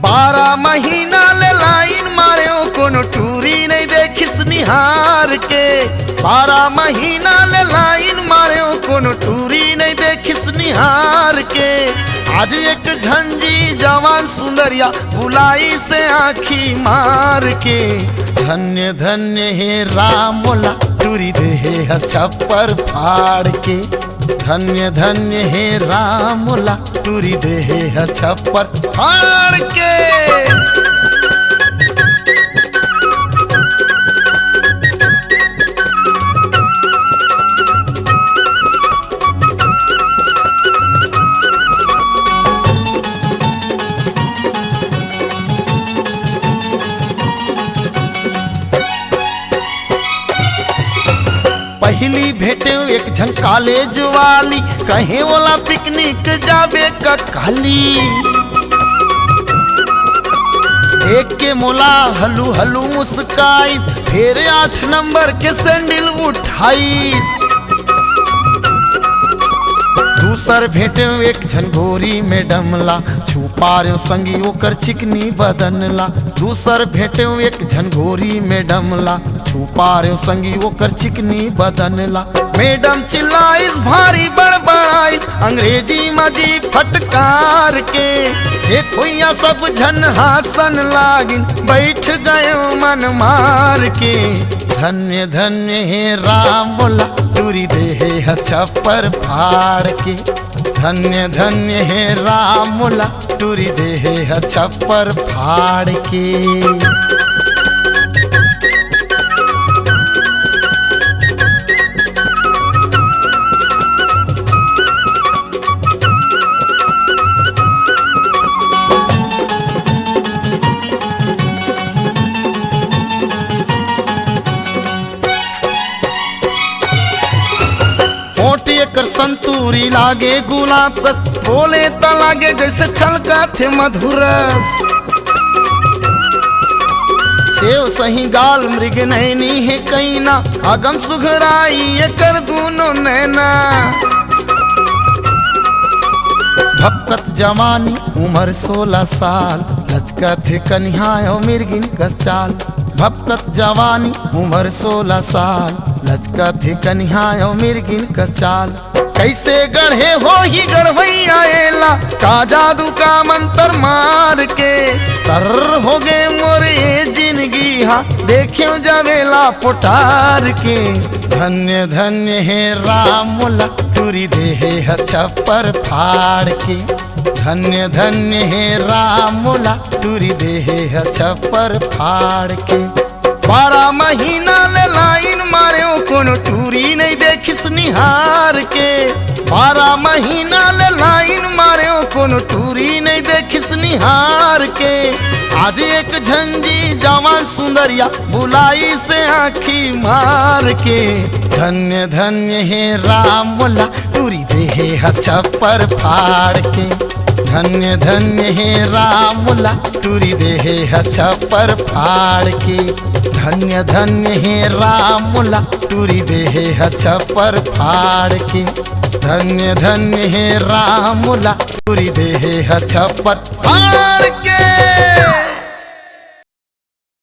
बारह महीना ले लाइन मारे कोनो टूरी नहीं देखिस निहार के। 12 महीना ले लाइन मारे कोनो टूरी नहीं देखिस निहार के। आज एक झंझी जवान सुंदरिया बुलाई से आँखी मार के। धन्य धन्य हे राम मोला टूरी दे छप्पर फाड़ के। धन्य धन्य हे राम मोला टूरी दे छप्पर फाड़ के। पहली भेटे एक झन कॉलेज वाली कहे वाला पिकनिक जावे का काली। देख के मोला हलू हलू मुस्काइस फिर 8 नंबर के सैंडल उठाइस। दूसर भेटे एक झन गोरी में डमला छुपा रे संगी ओकर चिकनी बदनला। दूसर भेटे एक झन गोरी में डमला छुपा रे संगी ओकर चिकनी बदनला। मैडम चिल्लाइस भारी बड़बड़ाइस अंग्रेजी मजी फटकार के। देखो या सब झन हासन लागिन बैठ गए मन मार के। धन्य धन्य हे राम मोला टूरी दे छप्पर फाड़ के। धन्य धन्य हे राम मोला टूरी दे छप्पर फाड़ के। एकर संतूरी लागे गुलाब कस बोले त लागे जैसे छलका थे मधुरस। सेव सही गाल मृग नैनी है कैना अगम सुघराई एकर दूनो नैना। भपकत जवानी उम्र 16 साल लचकत थे कन्या मिर्गिन कस चाल। भपकत जवानी उम्र 16 साल लचकत थे कन्या मिर्गिन कस चाल। कैसे गढ़े हो ही गढ़वैया आएला का जादू का मंत्र मार के। तर हो गए मोरे जिंदगी हा देखियो जवेला पुटार के। धन्य धन्य हे राम मोला टूरी दे छप्पर फाड़ के। धन्य धन्य हे राम मोला टूरी दे छप्पर फाड़ के। 12 महीना ले लाइन मारे कोनो टूरी नहीं देखिस निहार के। 12 महीना ले लाइन मारे कोनो टूरी नहीं देखिस निहार के। आज एक झंझी जवान सुंदरिया बुलाई से आँखी मार के। धन्य धन्य हे राम मोला टूरी दे छप्पर फाड़ के। धन्य धन्य हे राम मोला टूरी दे छप्पर फाड़ के। धन्य धन्य हे राम मोला टूरी दे छप्पर फाड़ के। धन्य धन्य हे राम मोला टूरी दे छप्पर फाड़ के।